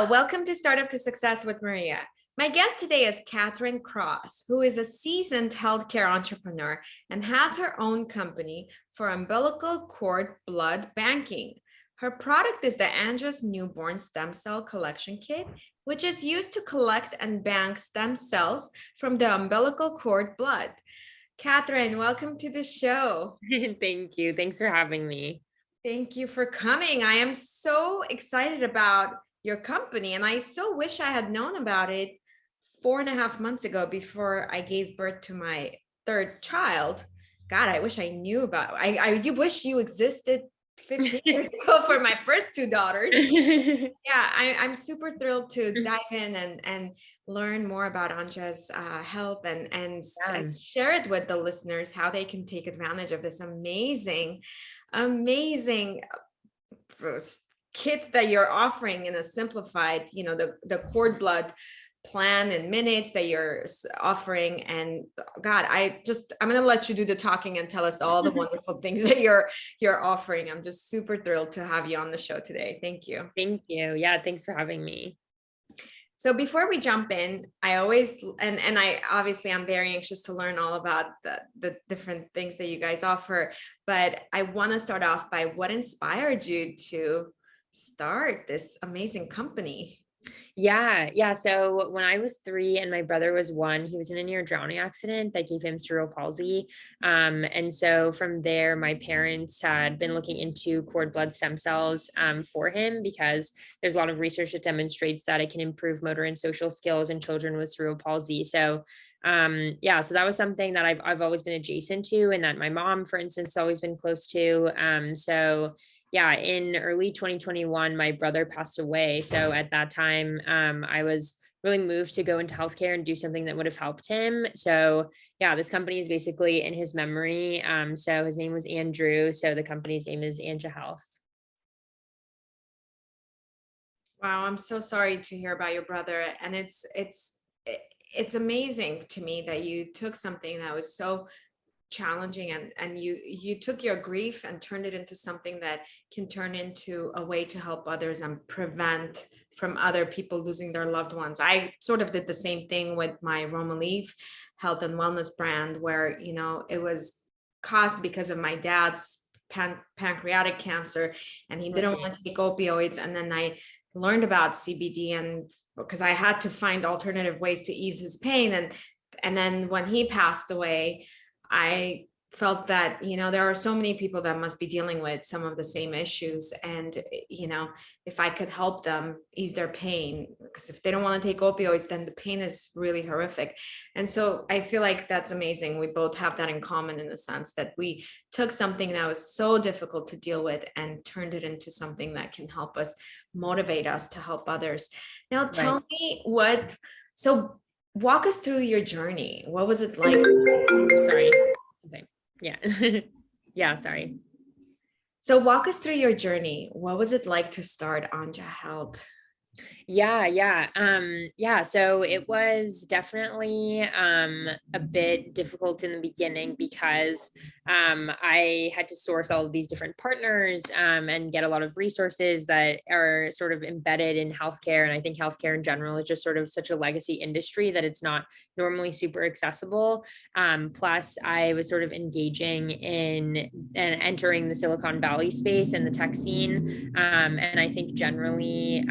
Hello, welcome to Startup to Success with Maria. My guest today is Katherine Cross, who is a seasoned healthcare entrepreneur and has her own company for umbilical cord blood banking. Her product is the Anja's Newborn Stem Cell Collection Kit, which is used to collect and bank stem cells from the umbilical cord blood. Katherine, welcome to the show. Thank you. Thanks for having me. Thank you for coming. I am so excited about your company, and I so wish I had known about it 4.5 months ago before I gave birth to my third child. God, I wish I knew about it. I wish you existed 15 years ago for my first two daughters. Yeah, I'm super thrilled to dive in and learn more about Anja's health and share it with the listeners how they can take advantage of this amazing kit that you're offering in a simplified, the cord blood plan in minutes that you're offering. And God, I'm going to let you do the talking and tell us all the wonderful things that you're offering. I'm just super thrilled to have you on the show today. Thank you. Thank you. Yeah, thanks for having me. So before we jump in, I always, and I obviously I'm very anxious to learn all about the different things that you guys offer, but I want to start off by what inspired you to start this amazing company. Yeah. So when I was 3 and my brother was 1, he was in a near drowning accident that gave him cerebral palsy. And so from there, my parents had been looking into cord blood stem cells for him because there's a lot of research that demonstrates that it can improve motor and social skills in children with cerebral palsy. So so that was something that I've always been adjacent to, and that my mom, for instance, has always been close to. Yeah, in early 2021, my brother passed away. So at that time, I was really moved to go into healthcare and do something that would have helped him. So yeah, this company is basically in his memory. So his name was Andrew. So the company's name is AnjaHealth. Wow, I'm so sorry to hear about your brother. And it's amazing to me that you took something that was so challenging and you took your grief and turned it into something that can turn into a way to help others and prevent from other people losing their loved ones. I sort of did the same thing with my Roma Leaf health and wellness brand, where it was caused because of my dad's pancreatic cancer, and he didn't want to take opioids. And then I learned about CBD, and because I had to find alternative ways to ease his pain, and then when he passed away, I felt that, there are so many people that must be dealing with some of the same issues. And, if I could help them ease their pain, because if they don't want to take opioids, then the pain is really horrific. And so I feel like that's amazing. We both have that in common, in the sense that we took something that was so difficult to deal with and turned it into something that can help us, motivate us to help others. Now, tell me so walk us through your journey. What was it like? Sorry. Okay. Yeah. Yeah, sorry. So walk us through your journey. What was it like to start AnjaHealth? Yeah. So it was definitely a bit difficult in the beginning because I had to source all of these different partners and get a lot of resources that are sort of embedded in healthcare. And I think healthcare in general is just sort of such a legacy industry that it's not normally super accessible. Plus, I was sort of engaging in and entering the Silicon Valley space and the tech scene. And I think generally,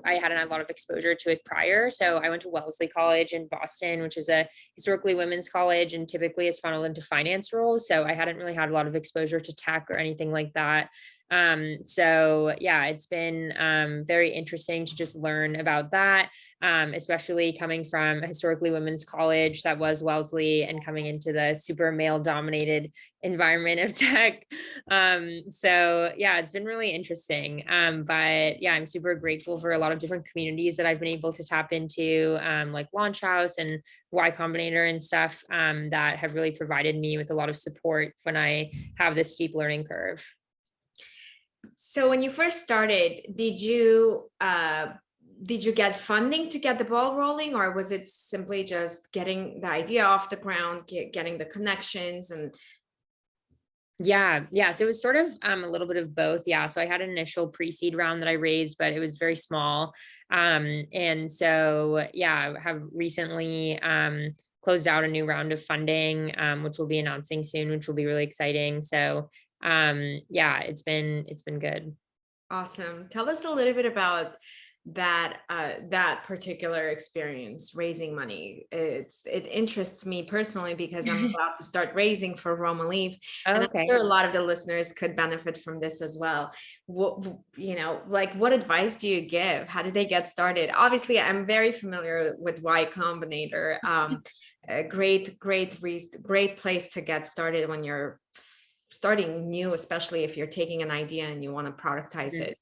I hadn't had a lot of exposure to it prior. So I went to Wellesley College in Boston, which is a historically women's college and typically is funneled into finance roles. So I hadn't really had a lot of exposure to tech or anything like that. It's been very interesting to just learn about that, especially coming from a historically women's college that was Wellesley and coming into the super male dominated environment of tech. It's been really interesting. I'm super grateful for a lot of different communities that I've been able to tap into, like Launch House and Y Combinator and stuff, that have really provided me with a lot of support when I have this steep learning curve. So when you first started, did you get funding to get the ball rolling, or was it simply just getting the idea off the ground, getting the connections? And Yeah, yeah. So it was sort of a little bit of both. Yeah. So I had an initial pre-seed round that I raised, but it was very small. And so yeah, I have recently closed out a new round of funding, which we'll be announcing soon, which will be really exciting. So yeah, it's been good. Awesome. Tell us a little bit about that particular experience raising money. It interests me personally because I'm about to start raising for Roma Leaf, and I'm Okay. sure a lot of the listeners could benefit from this as well. Like what advice do you give? How did they get started? Obviously, I'm very familiar with Y Combinator. A great place to get started when you're starting new, especially if you're taking an idea and you want to productize Mhm. it.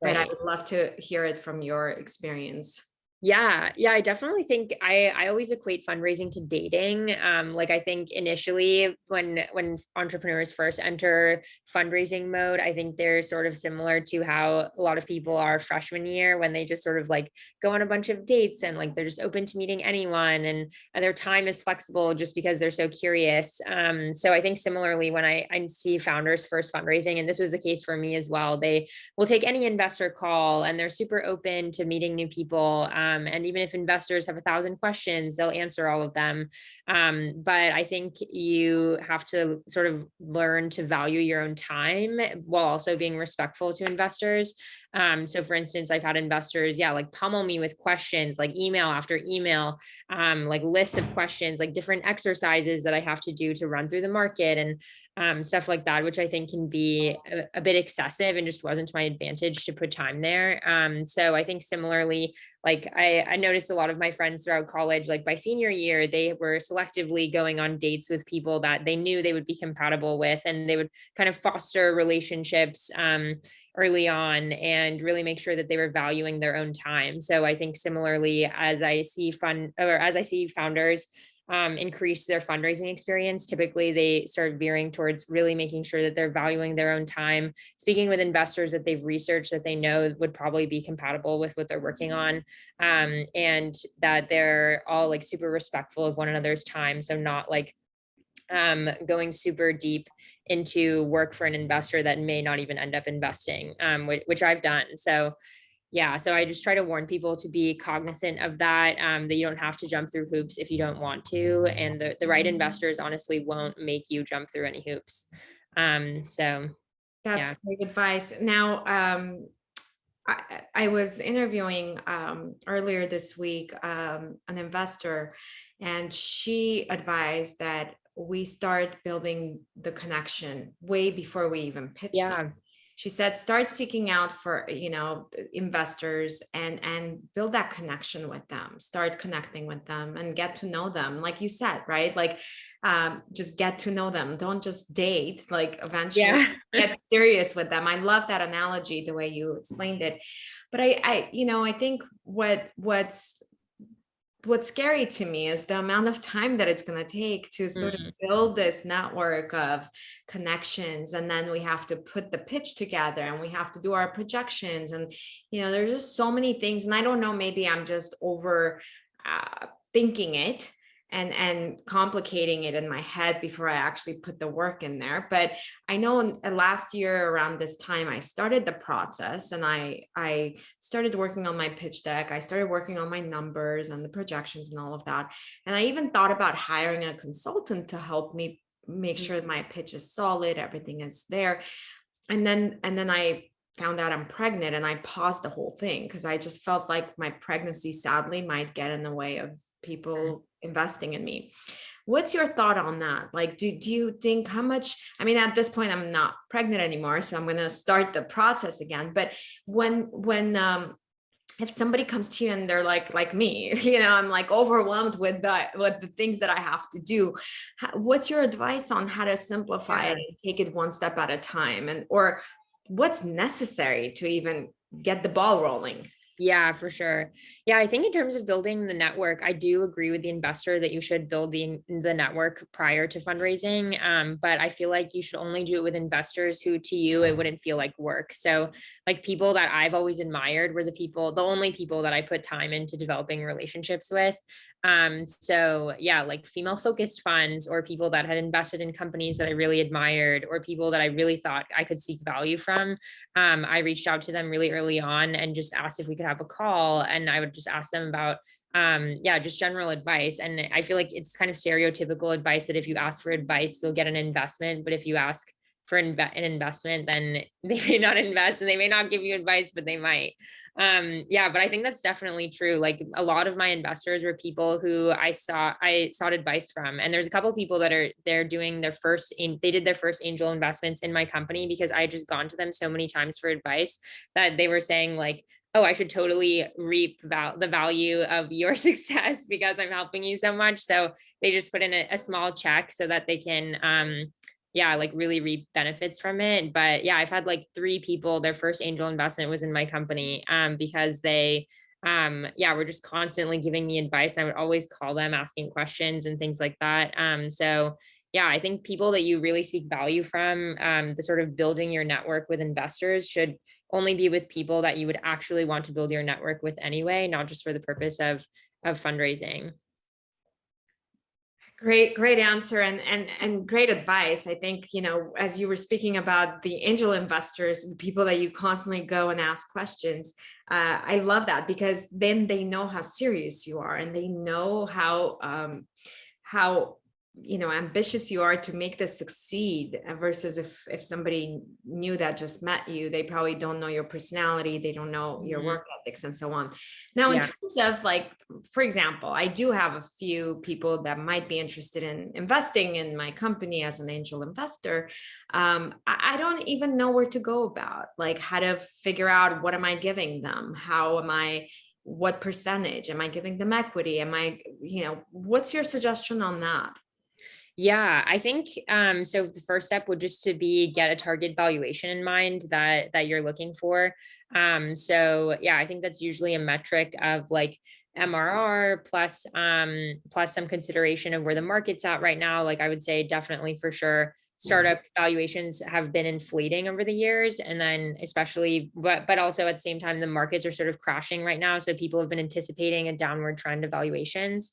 But I Right. would love to hear it from your experience. Yeah, yeah, I definitely think I always equate fundraising to dating. Like I think initially when entrepreneurs first enter fundraising mode, I think they're sort of similar to how a lot of people are freshman year when they just sort of like go on a bunch of dates and like they're just open to meeting anyone and their time is flexible just because they're so curious. So I think similarly when I see founders first fundraising, and this was the case for me as well, they will take any investor call and they're super open to meeting new people. And even if investors have 1,000 questions, they'll answer all of them. But I think you have to sort of learn to value your own time while also being respectful to investors. So for instance, I've had investors, yeah, like pummel me with questions, like email after email, like lists of questions, like different exercises that I have to do to run through the market and stuff like that, which I think can be a bit excessive and just wasn't to my advantage to put time there. So I think similarly, like I noticed a lot of my friends throughout college, like by senior year, they were selectively going on dates with people that they knew they would be compatible with, and they would kind of foster relationships early on and really make sure that they were valuing their own time. So I think similarly, as I see founders increase their fundraising experience, typically they start veering towards really making sure that they're valuing their own time, speaking with investors that they've researched that they know would probably be compatible with what they're working on, and that they're all like super respectful of one another's time. So not like going super deep into work for an investor that may not even end up investing, which I've done. So yeah, so I just try to warn people to be cognizant of that, that you don't have to jump through hoops if you don't want to, and the right investors honestly won't make you jump through any hoops. So That's yeah, great advice. Now, I was interviewing earlier this week an investor, and she advised that we start building the connection way before we even pitch them. yeah, She said start seeking out for investors and build that connection with them, start connecting with them and get to know them like you said, right? Like just get to know them, don't just date, like eventually yeah. get serious with them. I love that analogy, the way you explained it. But I think what's scary to me is the amount of time that it's going to take to sort of Mm, build this network of connections, and then we have to put the pitch together and we have to do our projections, and there's just so many things, and I don't know, maybe I'm just over thinking it and complicating it in my head before I actually put the work in there. But I know last year around this time I started the process, and I started working on my pitch deck. I started working on my numbers and the projections and all of that. And I even thought about hiring a consultant to help me make mm, sure my pitch is solid, everything is there. And then I found out I'm pregnant, and I paused the whole thing because I just felt like my pregnancy sadly might get in the way of mm. people investing in me. What's your thought on that? Like, do you think how much, I mean, at this point, I'm not pregnant anymore, so I'm going to start the process again. But when if somebody comes to you and they're like me, I'm like overwhelmed with the things that I have to do. What's your advice on how to simplify it Yeah. and take it one step at a time, and or what's necessary to even get the ball rolling? Yeah, for sure. Yeah, I think in terms of building the network, I do agree with the investor that you should build the network prior to fundraising. But I feel like you should only do it with investors who, to you, it wouldn't feel like work. So, like people that I've always admired were the only people that I put time into developing relationships with. So yeah, like female focused funds or people that had invested in companies that I really admired or people that I really thought I could seek value from. I reached out to them really early on and just asked if we could have a call. And I would just ask them about yeah, just general advice. And I feel like it's kind of stereotypical advice that if you ask for advice, you'll get an investment. But if you ask for an investment, then they may not invest and they may not give you advice, but they might. Yeah, but I think that's definitely true. Like a lot of my investors were people who I sought advice from. And there's a couple of people that they're doing they did their first angel investments in my company because I had just gone to them so many times for advice that they were saying like, oh, I should totally reap the value of your success because I'm helping you so much. So they just put in a small check so that they can yeah, like really reap benefits from it. But yeah, I've had like three people, their first angel investment was in my company because they yeah, were just constantly giving me advice. I would always call them asking questions and things like that. So yeah, I think people that you really seek value from, the sort of building your network with investors should only be with people that you would actually want to build your network with anyway, not just for the purpose of fundraising. Great answer and great advice. I think, as you were speaking about the angel investors, the people that you constantly go and ask questions, I love that because then they know how serious you are and they know how ambitious you are to make this succeed versus if somebody new that just met you, they probably don't know your personality, they don't know your Mhm. work ethics and so on. Now, in Yeah. terms of like, for example, I do have a few people that might be interested in investing in my company as an angel investor. I don't even know where to go about, like how to figure out what am I giving them, what percentage am I giving them, equity am I, what's your suggestion on that? Yeah, I think so the first step would just to be get a target valuation in mind that you're looking for. So yeah, I think that's usually a metric of like MRR plus some consideration of where the market's at right now. Like I would say definitely for sure startup valuations have been inflating over the years and then especially but also at the same time the markets are sort of crashing right now, so people have been anticipating a downward trend of valuations.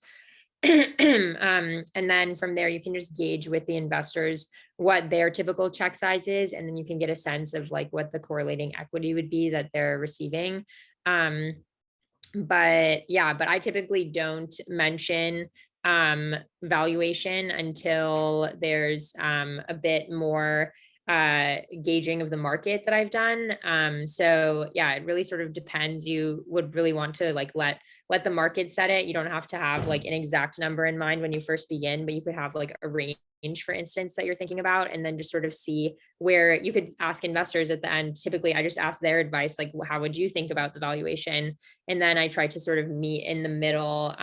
And then from there, you can just gauge with the investors what their typical check size is, and then you can get a sense of like what the correlating equity would be that they're receiving. Um, but yeah, but I typically don't mention valuation until there's a bit more gauging of the market that I've done. So yeah, it really sort of depends. You would really want to like let the market set it. You don't have to have like an exact number in mind when you first begin, but you could have like a range, for instance, that you're thinking about, and then just sort of see where you could ask investors at the end. Typically, I just ask their advice, like, how would you think about the valuation? And then I try to sort of meet in the middle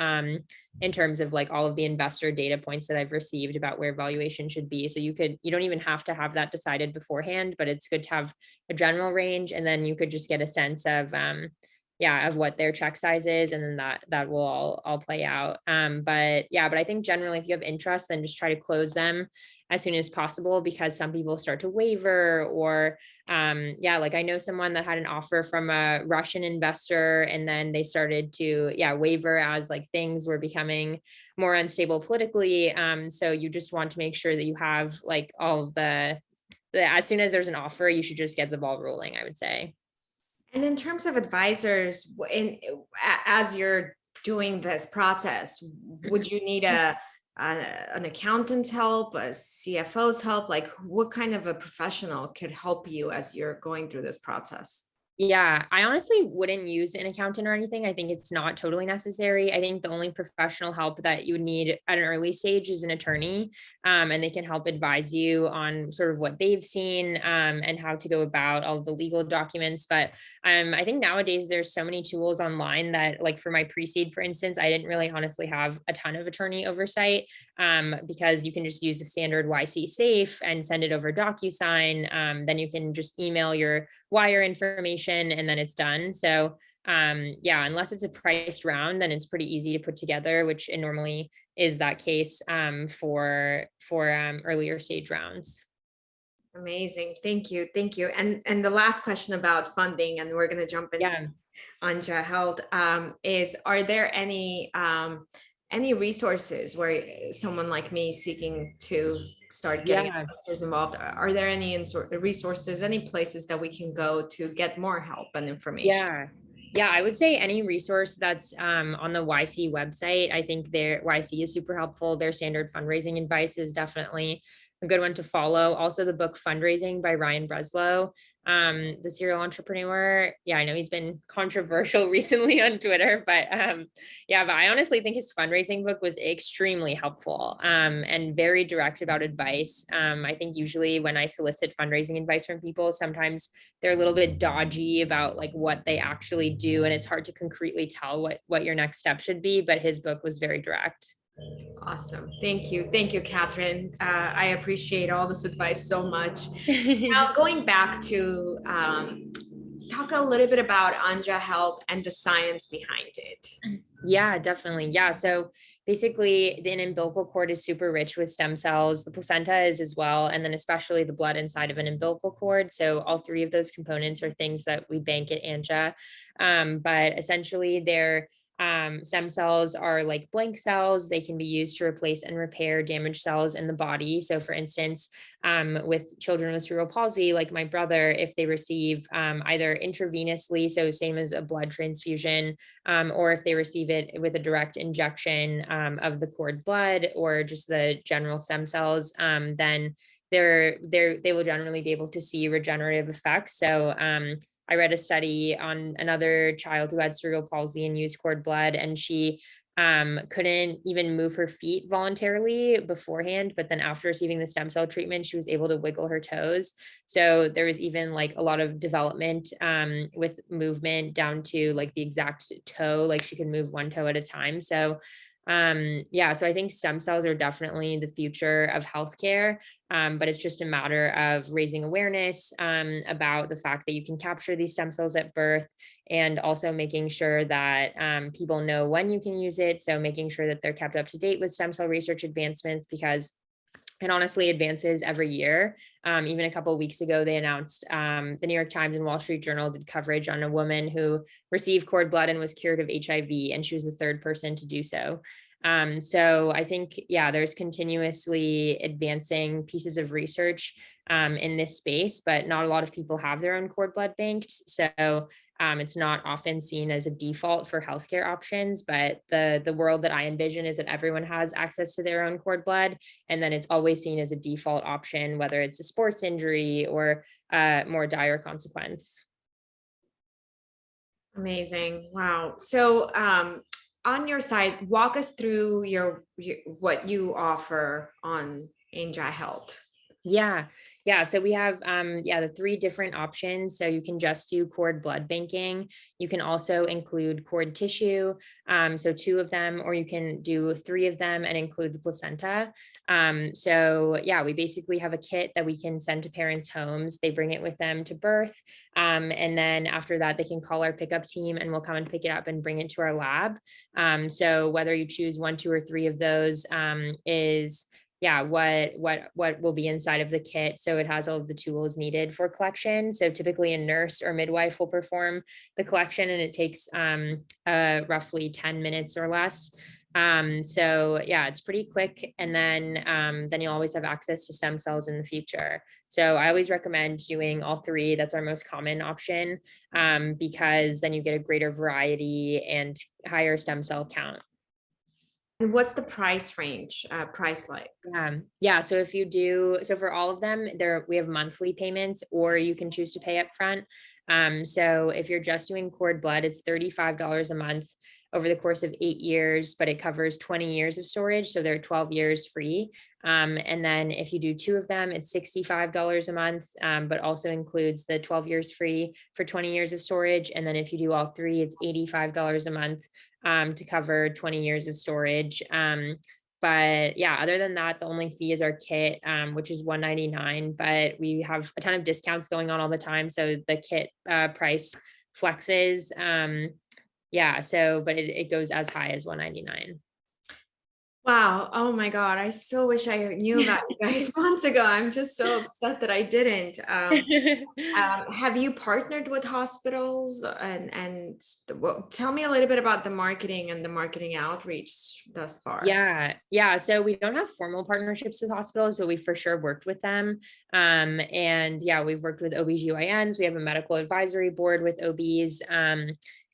in terms of like all of the investor data points that I've received about where valuation should be. So you don't even have to have that decided beforehand, but it's good to have a general range. And then you could just get a sense of, yeah, of what their check size is. And then that will all play out. But yeah, but I think generally if you have interest, then just try to close them as soon as possible because some people start to waver or yeah, like I know someone that had an offer from a Russian investor and then they started to yeah waver as like things were becoming more unstable politically. So you just want to make sure that you have like all of the as soon as there's an offer, you should just get the ball rolling, I would say. And in terms of advisors, as you're doing this process, would you need an accountant's help, a CFO's help? Like, what kind of a professional could help you as you're going through this process? Yeah, I honestly wouldn't use an accountant or anything. I think it's not totally necessary. I think the only professional help that you would need at an early stage is an attorney, and they can help advise you on sort of what they've seen and how to go about all of the legal documents. But I think nowadays there's so many tools online that, like for my pre-seed, for instance, I didn't really honestly have a ton of attorney oversight because you can just use the standard YC safe and send it over DocuSign. Then you can just email your wire information and then it's done. So yeah, unless it's a priced round, then it's pretty easy to put together, which it normally is that case for earlier stage rounds. Amazing. Thank you. Thank you. And the last question about funding, and we're going to jump into Yeah. AnjaHealth, is are there any any resources where someone like me seeking to start getting Yeah. investors involved, are there any resources, any places that we can go to get more help and information? Yeah. Yeah, I would say any resource that's on the YC website. I think their YC is super helpful. Their standard fundraising advice is definitely a good one to follow. Also, the book Fundraising by Ryan Breslow, the serial entrepreneur. Yeah, I know he's been controversial recently on Twitter, but yeah, but I honestly think his fundraising book was extremely helpful and very direct about advice. I think usually when I solicit fundraising advice from people, sometimes they're a little bit dodgy about like what they actually do, and it's hard to concretely tell what your next step should be, but his book was very direct. Awesome. Thank you, Catherine. I appreciate all this advice so much. Now, going back to talk a little bit about AnjaHealth and the science behind it. Yeah, definitely. Yeah. So basically, the umbilical cord is super rich with stem cells. The placenta is as well. And then, especially the blood inside of an umbilical cord. So, all three of those components are things that we bank at Anja. But essentially, they're stem cells are like blank cells. They can be used to replace and repair damaged cells in the body. So, for instance, with children with cerebral palsy, like my brother, if they receive either intravenously, so same as a blood transfusion, or if they receive it with a direct injection of the cord blood or just the general stem cells, then they will generally be able to see regenerative effects. So I read a study on another child who had cerebral palsy and used cord blood, and she couldn't even move her feet voluntarily beforehand, but then after receiving the stem cell treatment, she was able to wiggle her toes. So there was even like a lot of development with movement down to like the exact toe, like she could move one toe at a time. So yeah, so I think stem cells are definitely the future of healthcare, but it's just a matter of raising awareness about the fact that you can capture these stem cells at birth, and also making sure that people know when you can use it. So making sure that they're kept up to date with stem cell research advancements, because it honestly advances every year. Even a couple of weeks ago, they announced the New York Times and Wall Street Journal did coverage on a woman who received cord blood and was cured of HIV, and she was the third person to do so. So I think, yeah, there's continuously advancing pieces of research in this space, but not a lot of people have their own cord blood banked. So it's not often seen as a default for healthcare options, but the world that I envision is that everyone has access to their own cord blood, and then it's always seen as a default option, whether it's a sports injury or more dire consequence. Amazing. Wow. So, on your side, walk us through your what you offer on AnjaHealth. Yeah. Yeah. So we have yeah, the three different options. So you can just do cord blood banking. You can also include cord tissue. So two of them, or you can do three of them and include the placenta. So yeah, we basically have a kit that we can send to parents' homes. They bring it with them to birth. And then after that, they can call our pickup team and we'll come and pick it up and bring it to our lab. So whether you choose one, two, or three of those is yeah, what will be inside of the kit. So it has all of the tools needed for collection. So typically a nurse or midwife will perform the collection, and it takes roughly 10 minutes or less. So yeah, it's pretty quick. And then you'll always have access to stem cells in the future. So I always recommend doing all three. That's our most common option, because then you get a greater variety and higher stem cell count. And what's the price range, price like? Yeah. So if you do, so for all of them, there we have monthly payments, or you can choose to pay up front. So if you're just doing cord blood, it's $35 a month over the course of 8 years, but it covers 20 years of storage. So they're 12 years free. And then if you do two of them, it's $65 a month, but also includes the 12 years free for 20 years of storage. And then if you do all three, it's $85 a month to cover 20 years of storage. But yeah, other than that, the only fee is our kit, which is $199, but we have a ton of discounts going on all the time. So the kit price flexes. Yeah, so but it goes as high as $199. Wow. Oh my God. I so wish I knew about you guys months ago. I'm just so upset that I didn't. Have you partnered with hospitals well, tell me a little bit about the marketing and the marketing outreach thus far? Yeah, yeah. So we don't have formal partnerships with hospitals, so we for sure worked with them. And yeah, we've worked with OBGYNs. We have a medical advisory board with OBs.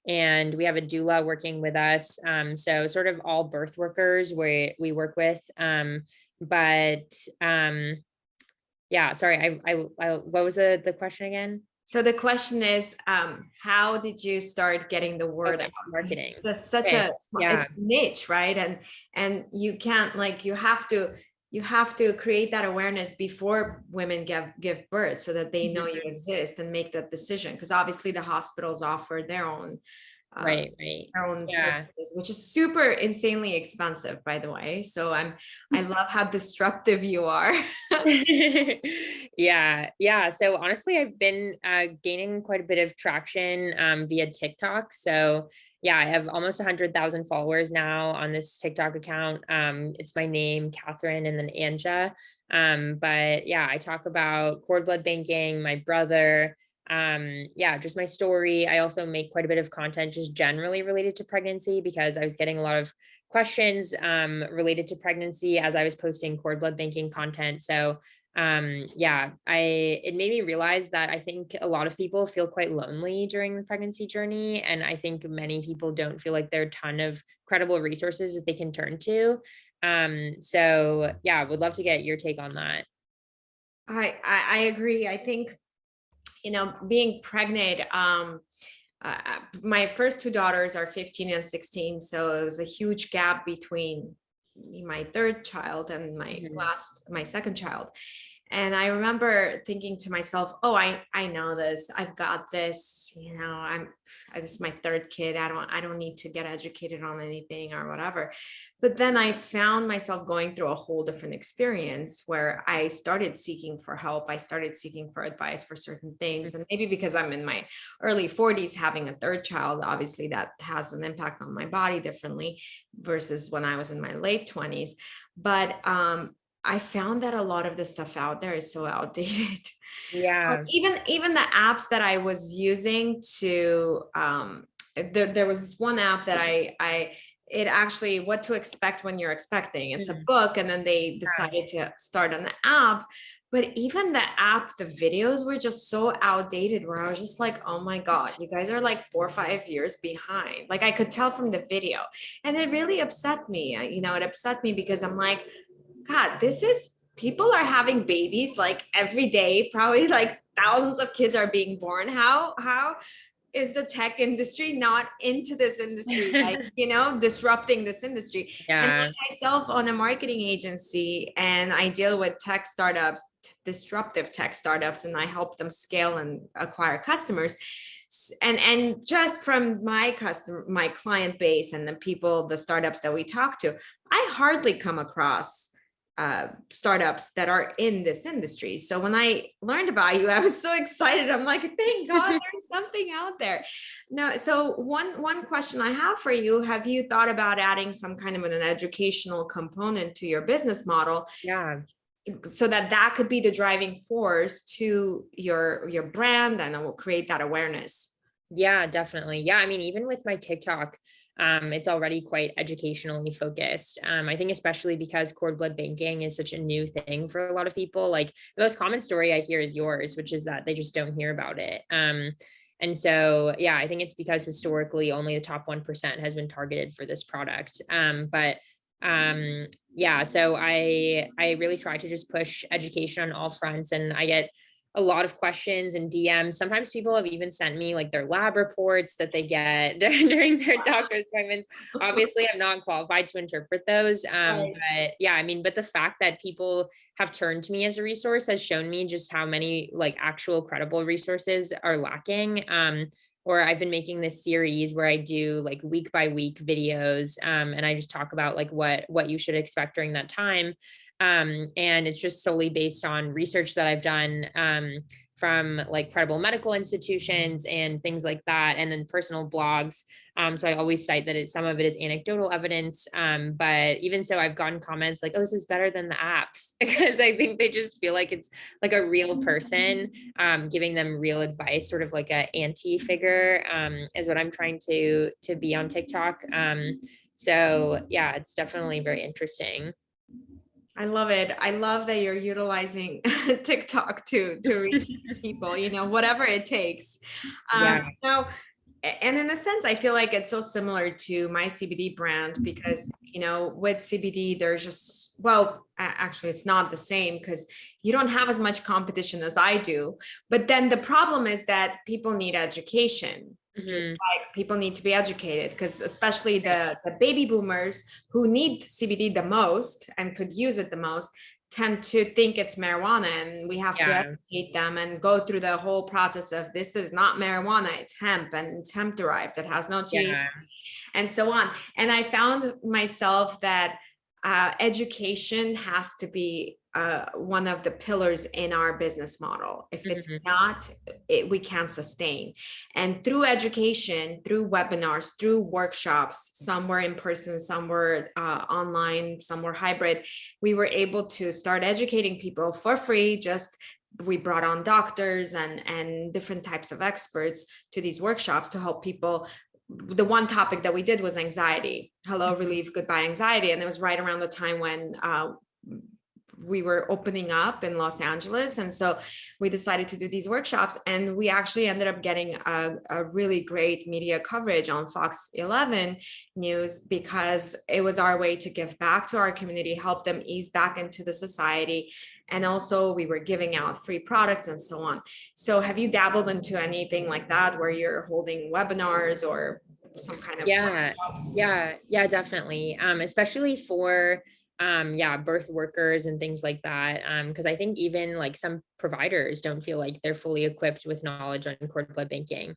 And we have a doula working with us. So sort of all birth workers we work with. But yeah, sorry, I what was the question again? So the question is, how did you start getting the word out? Okay, Because marketing. it's just such Okay, a yeah. it's niche, right? And you can't like you have to create that awareness before women give birth so that they know you Mhm. exist and make that decision. Because obviously the hospitals offer uh, Right, right. their own Yeah. services, which is super insanely expensive, by the way. So I love how disruptive you are. Yeah, yeah. So honestly, I've been gaining quite a bit of traction via TikTok. So yeah, I have almost 100,000 followers now on this TikTok account. It's my name, Catherine, and then Anja. But yeah, I talk about cord blood banking, my brother, yeah, just my story. I also make quite a bit of content just generally related to pregnancy because I was getting a lot of questions related to pregnancy as I was posting cord blood banking content. So yeah, it made me realize that I think a lot of people feel quite lonely during the pregnancy journey, and I think many people don't feel like there are a ton of credible resources that they can turn to. So yeah, would love to get your take on that. I agree. I think being pregnant, my first two daughters are 15 and 16, so it was a huge gap between my third child and Mhm. my second child. And I remember thinking to myself, oh, I know this, I've got this, this is my third kid, I don't need to get educated on anything or whatever. But then I found myself going through a whole different experience where I started seeking for help, I started seeking for advice for certain things. And maybe because I'm in my early 40s, having a third child, obviously that has an impact on my body differently versus when I was in my late 20s. But I found that a lot of the stuff out there is so outdated. Yeah. Even the apps that I was using to there was this one app that I it actually what to expect when you're expecting. It's a Mhm. book, and then they decided to start an app. But even the app, the videos were just so outdated where I was just like, oh my God, you guys are like 4 or 5 years behind. Like I could tell from the video. And it really upset me. It upset me because I'm like, God, this is people are having babies like every day, probably like thousands of kids are being born. How is the tech industry not into this industry, like, disrupting this industry? And Yeah. I myself on a marketing agency, and I deal with tech startups, disruptive tech startups, and I help them scale and acquire customers. And just from my client base and the startups that we talk to, I hardly come across startups that are in this industry. So when I learned about you, I was so excited. I'm like, thank God there's something out there. No, so one question I have for you, have you thought about adding some kind of an educational component to your business model Yeah. so that could be the driving force to your brand, and it will create that awareness? Yeah, definitely. Yeah, I mean, even with my TikTok, it's already quite educationally focused. I think especially because cord blood banking is such a new thing for a lot of people. Like the most common story I hear is yours, which is that they just don't hear about it. And so, yeah, I think it's because historically only the top 1% has been targeted for this product. But yeah, so I really try to just push education on all fronts, and I get a lot of questions and DMs. Sometimes people have even sent me like their lab reports that they get during their doctor's appointments. Obviously, I'm not qualified to interpret those. Right. But yeah, I mean, but the fact that people have turned to me as a resource has shown me just how many like actual credible resources are lacking. Or I've been making this series where I do like week by week videos, and I just talk about like what you should expect during that time. And it's just solely based on research that I've done. from like credible medical institutions and things like that, and then personal blogs. So I always cite that some of it is anecdotal evidence. But even so, I've gotten comments like, oh, this is better than the apps because I think they just feel like it's like a real person giving them real advice, sort of like a auntie figure, is what I'm trying to be on TikTok. So yeah, it's definitely very interesting. I love it. I love that you're utilizing TikTok to reach these people, whatever it takes. Yeah. Now, and in a sense, I feel like it's so similar to my CBD brand because, with CBD, there's just, well, actually, it's not the same because you don't have as much competition as I do. But then the problem is that people need education. Just Mhm. like people need to be educated, because especially the baby boomers who need CBD the most and could use it the most tend to think it's marijuana, and we have to Yeah. educate them and go through the whole process of this is not marijuana, it's hemp, and it's hemp derived, it has no THC, Yeah. and so on. And I found myself that education has to be one of the pillars in our business model. If it's Mhm. not, we can't sustain. And through education, through webinars, through workshops, some were in person, some were online, some were hybrid, we were able to start educating people for free. Just we brought on doctors and different types of experts to these workshops to help people. The one topic that we did was anxiety. Hello, relief, goodbye, anxiety. And it was right around the time when we were opening up in Los Angeles. And so we decided to do these workshops, and we actually ended up getting a really great media coverage on Fox 11 News because it was our way to give back to our community, help them ease back into the society. And also we were giving out free products and so on. So have you dabbled into anything like that where you're holding webinars or some kind of Yeah. workshops? Yeah, definitely. Especially for yeah, birth workers and things like that. Because I think even like some providers don't feel like they're fully equipped with knowledge on cord blood banking.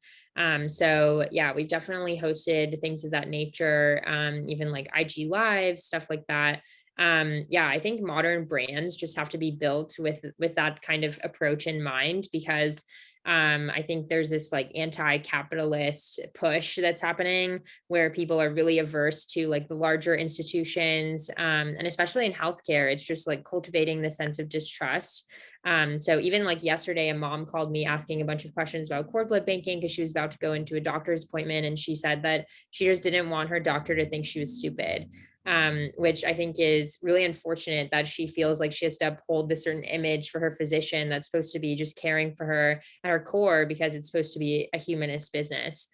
So yeah, we've definitely hosted things of that nature, even like IG Live, stuff like that. Yeah, I think modern brands just have to be built with that kind of approach in mind, because I think there's this like anti-capitalist push that's happening where people are really averse to like the larger institutions, and especially in healthcare, it's just like cultivating the sense of distrust. So even like yesterday, a mom called me asking a bunch of questions about cord blood banking because she was about to go into a doctor's appointment, and she said that she just didn't want her doctor to think she was stupid. Which I think is really unfortunate, that she feels like she has to uphold this certain image for her physician that's supposed to be just caring for her at her core, because it's supposed to be a humanist business.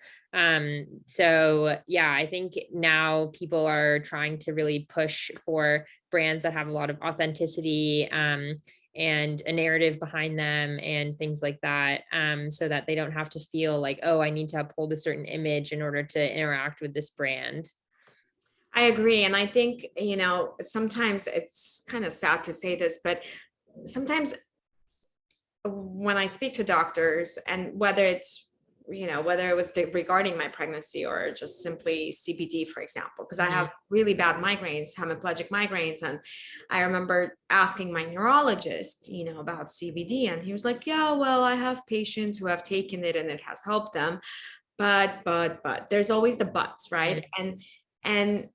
So yeah, I think now people are trying to really push for brands that have a lot of authenticity, and a narrative behind them and things like that, so that they don't have to feel like, oh, I need to uphold a certain image in order to interact with this brand. I agree. And I think, sometimes it's kind of sad to say this, but sometimes when I speak to doctors, and whether it's, whether it was regarding my pregnancy or just simply CBD, for example, because I Mhm. have really bad migraines, hemiplegic migraines. And I remember asking my neurologist, about CBD, and he was like, yeah, well, I have patients who have taken it and it has helped them. But there's always the buts, right? Mhm. And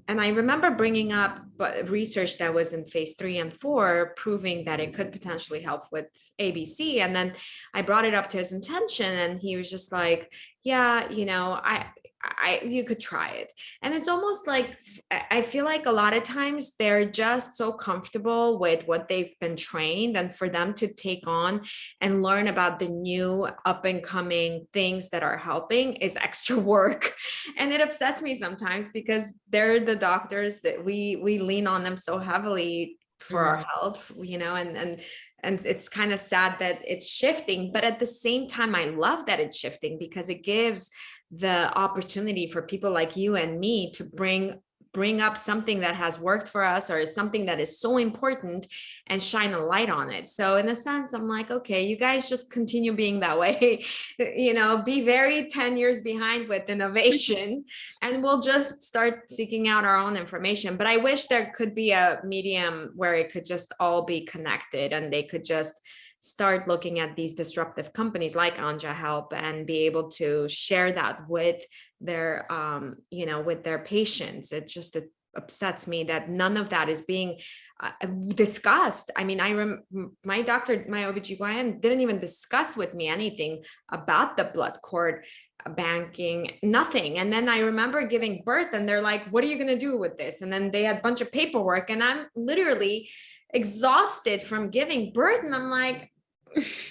and I remember bringing up research that was in phase 3 and 4, proving that it could potentially help with ABC. And then I brought it up to his attention, and he was just like, "Yeah, you could try it." And it's almost like I feel like a lot of times they're just so comfortable with what they've been trained, and for them to take on and learn about the new up and coming things that are helping is extra work. And it upsets me sometimes because they're the doctors that we lean on them so heavily for our Mhm. health, and it's kind of sad that it's shifting, but at the same time I love that it's shifting because it gives the opportunity for people like you and me to bring up something that has worked for us or something that is so important and shine a light on it. So in a sense, I'm like, okay, you guys just continue being that way, be very 10 years behind with innovation, and we'll just start seeking out our own information. But I wish there could be a medium where it could just all be connected and they could just start looking at these disruptive companies like AnjaHealth and be able to share that with their, with their patients. It upsets me that none of that is being discussed. I mean, my doctor, my OBGYN didn't even discuss with me anything about the blood cord banking, nothing. And then I remember giving birth and they're like, what are you going to do with this? And then they had a bunch of paperwork and I'm literally exhausted from giving birth. And I'm like,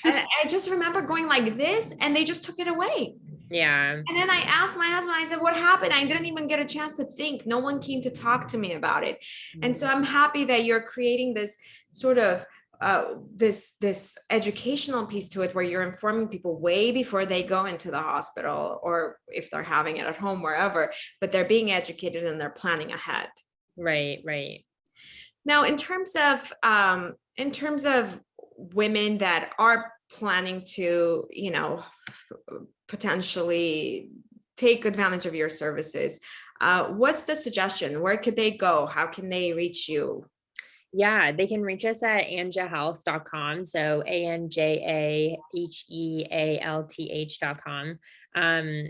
I just remember going like this and they just took it away. Yeah. And then I asked my husband, I said, what happened? I didn't even get a chance to think. No one came to talk to me about it. And so I'm happy that you're creating this sort of this educational piece to it where you're informing people way before they go into the hospital, or if they're having it at home, wherever, but they're being educated and they're planning ahead. Right, right. Now, in terms of women that are planning to, potentially take advantage of your services, what's the suggestion? Where could they go? How can they reach you? Yeah, they can reach us at anjahealth.com. So AnjaHealth.com.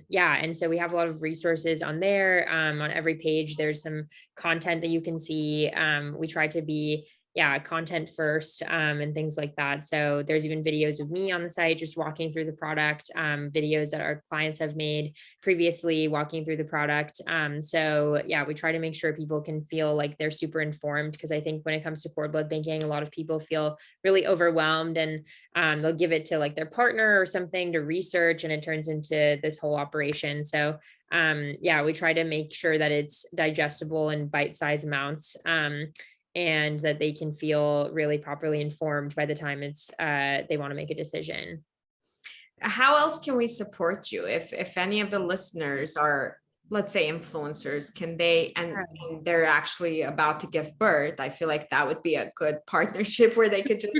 Yeah. And so we have a lot of resources on there. On every page, there's some content that you can see. We try to be, content first, and things like that. So there's even videos of me on the site, just walking through the product, videos that our clients have made previously walking through the product. So yeah, we try to make sure people can feel like they're super informed, because I think when it comes to cord blood banking, a lot of people feel really overwhelmed, and they'll give it to like their partner or something to research, and it turns into this whole operation. So yeah, we try to make sure that it's digestible in bite-sized amounts. And that they can feel really properly informed by the time it's they want to make a decision. How else can we support you? If any of the listeners are, let's say, influencers, can they, and they're actually about to give birth, I feel like that would be a good partnership where they could just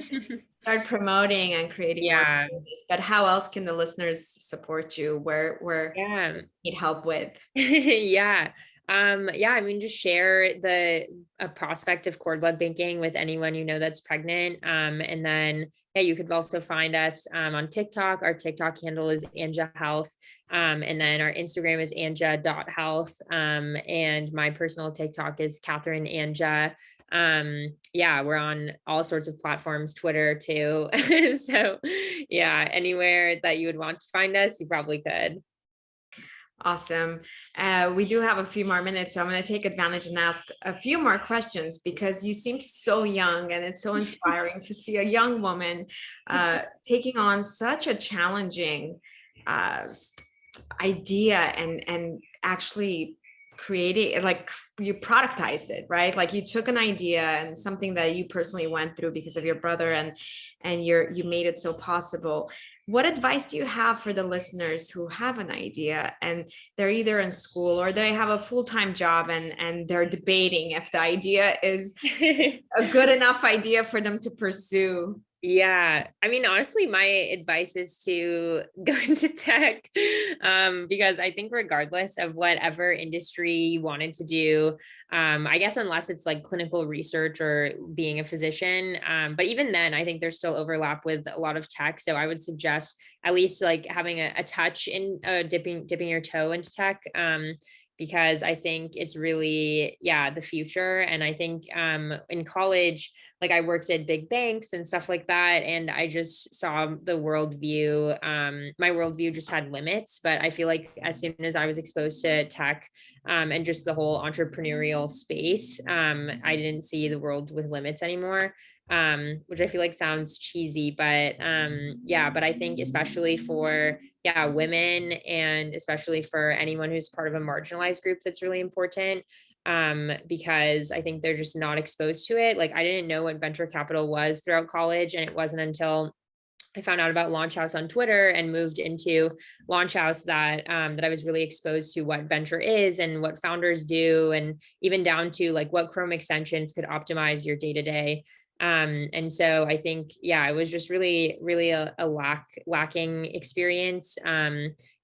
start promoting and creating more Yeah. business. But how else can the listeners support you? Where Yeah. need help with? Yeah. Yeah, I mean, just share the a prospect of cord blood banking with anyone you know that's pregnant. And then yeah, you could also find us on TikTok. Our TikTok handle is AnjaHealth. And then our Instagram is Anja.health. And my personal TikTok is Katherine Anja. Yeah, we're on all sorts of platforms, Twitter too. So yeah, anywhere that you would want to find us, you probably could. Awesome. We do have a few more minutes, so I'm going to take advantage and ask a few more questions because you seem so young and it's so inspiring to see a young woman taking on such a challenging idea and actually creating, like, you productized it, right? Like you took an idea and something that you personally went through because of your brother, and you made it so possible. What advice do you have for the listeners who have an idea and they're either in school or they have a full-time job and they're debating if the idea is a good enough idea for them to pursue? Yeah. I mean, honestly, my advice is to go into tech, because I think regardless of whatever industry you wanted to do, I guess unless it's like clinical research or being a physician, but even then, I think there's still overlap with a lot of tech. So I would suggest at least like having a touch in dipping your toe into tech. Because I think it's really, the future. And I think in college, like I worked at big banks and stuff like that. And I just saw the worldview. My worldview just had limits. But I feel like as soon as I was exposed to tech and just the whole entrepreneurial space, I didn't see the world with limits anymore. Which I feel like sounds cheesy, but but I think especially for women, and especially for anyone who's part of a marginalized group, that's really important. Because I think they're just not exposed to it. Like I didn't know what venture capital was throughout college, and it wasn't until I found out about Launch House on Twitter and moved into Launch House that I was really exposed to what venture is and what founders do, and even down to like what Chrome extensions could optimize your day to day. And so I think, yeah, it was just really a lacking experience.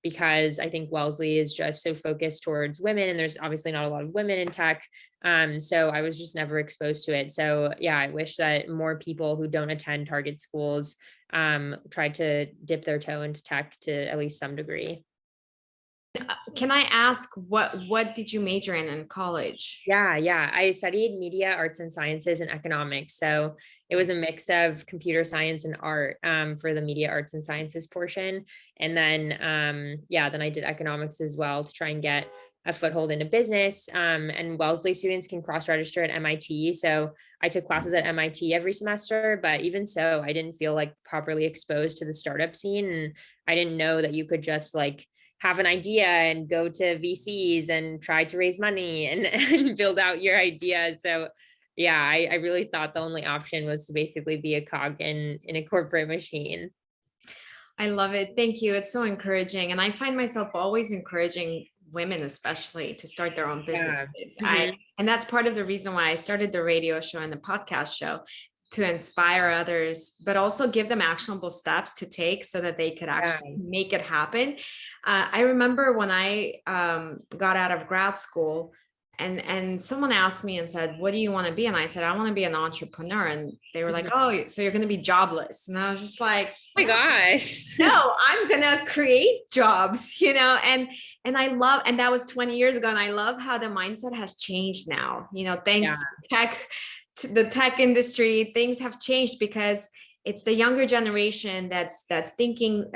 Because I think Wellesley is just so focused towards women, and there's obviously not a lot of women in tech. So I was just never exposed to it. So yeah, I wish that more people who don't attend target schools tried to dip their toe into tech to at least some degree. Can I ask what did you major in college? Yeah. I studied media, arts and sciences, and economics. So it was a mix of computer science and art for the media, arts and sciences portion. And then, yeah, then I did economics as well to try and get a foothold into business. And Wellesley students can cross register at MIT. So I took classes at MIT every semester, but even so, I didn't feel like properly exposed to the startup scene. And I didn't know that you could just like have an idea and go to VCs and try to raise money and, and build out your idea. So yeah, I really thought the only option was to basically be a cog in a corporate machine. I love it. Thank you. It's so encouraging. And I find myself always encouraging women, especially to start their own businesses. Yeah. I, Mhm. and that's part of the reason why I started the radio show and the podcast show, to inspire others, but also give them actionable steps to take so that they could Yeah. actually make it happen. I remember when I got out of grad school, and someone asked me and said, what do you want to be? And I said, I want to be an entrepreneur. And they were like, Mhm. oh, so you're going to be jobless. And I was just like, Oh my gosh. no, I'm gonna create jobs, and I love, and that was 20 years ago. And I love how the mindset has changed now, Yeah. thanks to the tech industry, things have changed because it's the younger generation that's thinking,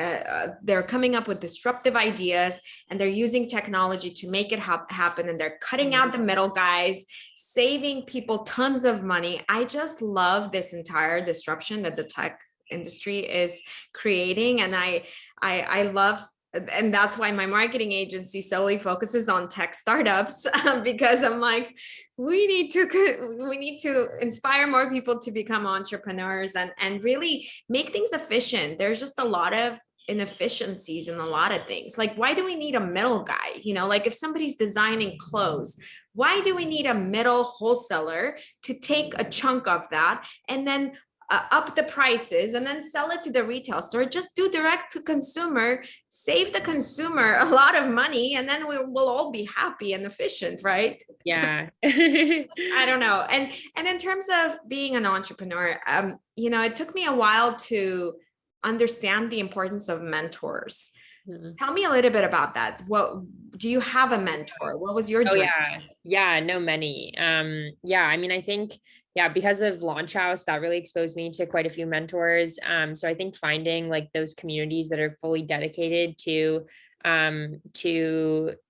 they're coming up with disruptive ideas, and they're using technology to make it happen, and they're cutting out the middle guys, saving people tons of money. I just love this entire disruption that the tech industry is creating, and I love, and that's why my marketing agency solely focuses on tech startups, because I'm like, we need to inspire more people to become entrepreneurs and really make things efficient. There's just a lot of inefficiencies in a lot of things. Like, why do we need a middle guy? Like if somebody's designing clothes, why do we need a middle wholesaler to take a chunk of that and then up the prices and then sell it to the retail store? Just do direct to consumer, save the consumer a lot of money, and then we'll all be happy and efficient, right? Yeah. I don't know. And in terms of being an entrepreneur, it took me a while to understand the importance of mentors. Mhm. Tell me a little bit about that. What do you have a mentor? What was your Oh journey? yeah. Yeah, no many. Yeah, I mean, I think, yeah, because of Launch House, that really exposed me to quite a few mentors. So I think finding like those communities that are fully dedicated to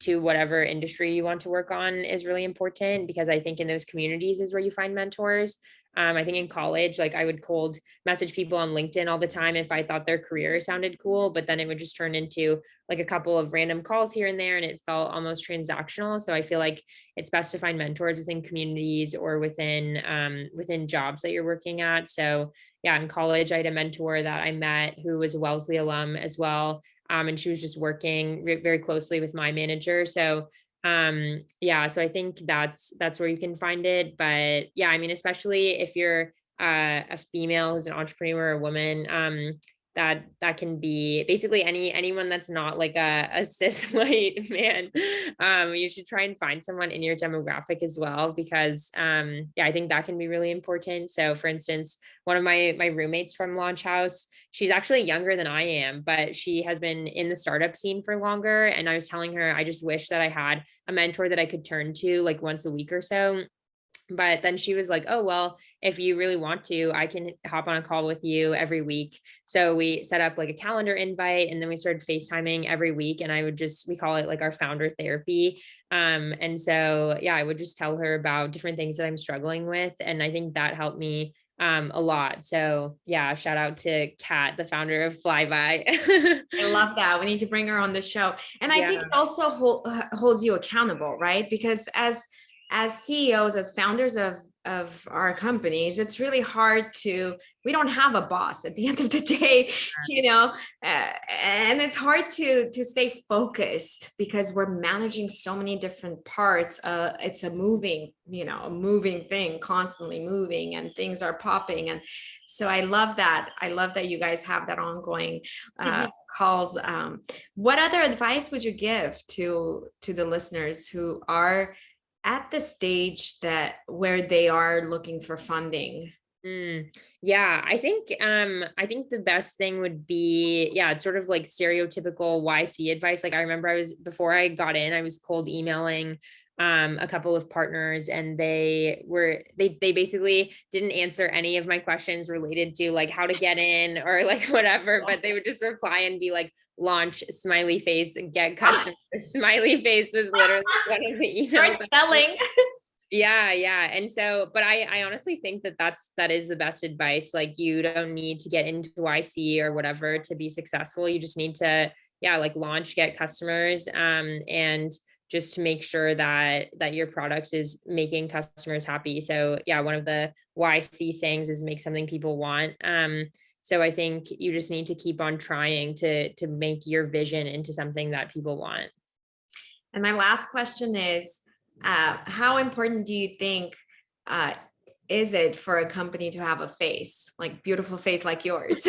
whatever industry you want to work on is really important, because I think in those communities is where you find mentors. I think in college, like I would cold message people on LinkedIn all the time if I thought their career sounded cool, but then it would just turn into like a couple of random calls here and there, and it felt almost transactional. So I feel like it's best to find mentors within communities or within jobs that you're working at. So yeah, in college, I had a mentor that I met who was a Wellesley alum as well. And she was just working very closely with my manager. So yeah, so I think that's where you can find it. But yeah, I mean, especially if you're a female who's an entrepreneur or a woman, that can be basically anyone that's not like a cis white man. You should try and find someone in your demographic as well, because yeah, I think that can be really important. So for instance, one of my roommates from Launch House, she's actually younger than I am, but she has been in the startup scene for longer. And I was telling her, I just wish that I had a mentor that I could turn to like once a week or so. But then she was like, oh, well, if you really want to, I can hop on a call with you every week. So we set up like a calendar invite, and then we started FaceTiming every week. And we call it like our founder therapy. And so, yeah, I would just tell her about different things that I'm struggling with. And I think that helped me a lot. So yeah, shout out to Kat, the founder of Flyby. I love that. We need to bring her on the show. And I think Yeah. it also holds you accountable, right? Because as CEOs, as founders of of our companies, it's really hard to, we don't have a boss at the end of the day, you know, and it's hard to stay focused because we're managing so many different parts. It's a moving, you know, a moving thing, constantly moving, and things are popping. And so I love that. I love that you guys have that ongoing calls. What other advice would you give to the listeners who are at the stage that where they are looking for funding? Yeah, I think the best thing would be, yeah, it's sort of like stereotypical YC advice. Like I remember before I got in, I was cold emailing a couple of partners, and they basically didn't answer any of my questions related to like how to get in or like whatever, but they would just reply and be like, launch smiley face and get customers. Smiley face was literally one of the Start emails. selling. Yeah, yeah. And so, but I honestly think that is the best advice. Like you don't need to get into YC or whatever to be successful. You just need to, yeah, like launch, get customers, and just to make sure that your product is making customers happy. So yeah, one of the YC sayings is make something people want. So I think you just need to keep on trying to make your vision into something that people want. And my last question is, how important do you think uh, is it for a company to have a face, like beautiful face like yours?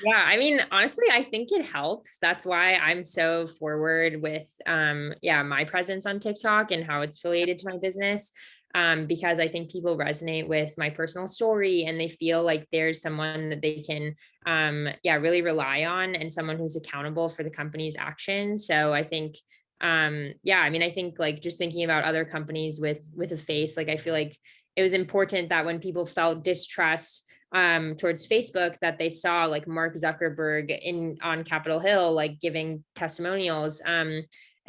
Yeah, I mean, honestly, I think it helps. That's why I'm so forward with yeah, my presence on TikTok and how it's affiliated to my business. Because I think people resonate with my personal story and they feel like there's someone that they can yeah, really rely on, and someone who's accountable for the company's actions. So I think yeah, I mean, I think like just thinking about other companies with a face, like I feel like it was important that when people felt distrust towards Facebook, that they saw like Mark Zuckerberg on Capitol Hill like giving testimonials.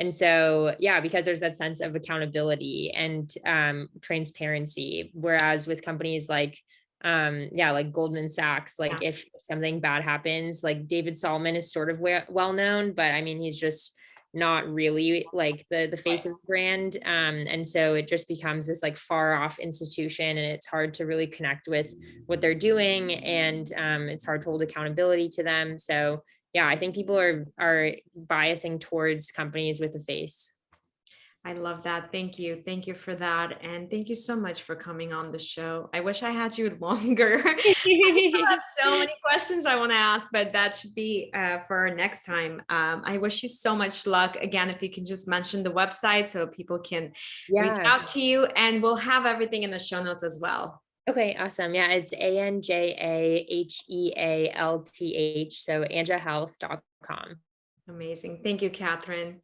And so yeah, because there's that sense of accountability and transparency, whereas with companies like yeah, like Goldman Sachs, like if something bad happens, like David Solomon is sort of well known, but I mean he's just not really like the face of the brand. And so it just becomes this like far off institution, and it's hard to really connect with what they're doing, and it's hard to hold accountability to them. So yeah, I think people are biasing towards companies with a face. I love that. Thank you. Thank you for that. And thank you so much for coming on the show. I wish I had you longer. I still have so many questions I want to ask, but that should be for next time. I wish you so much luck. Again, if you can just mention the website so people can reach Yeah. out to you, and we'll have everything in the show notes as well. Okay, awesome. Yeah, it's AnjaHealth. So AnjaHealth.com. Amazing. Thank you, Katherine.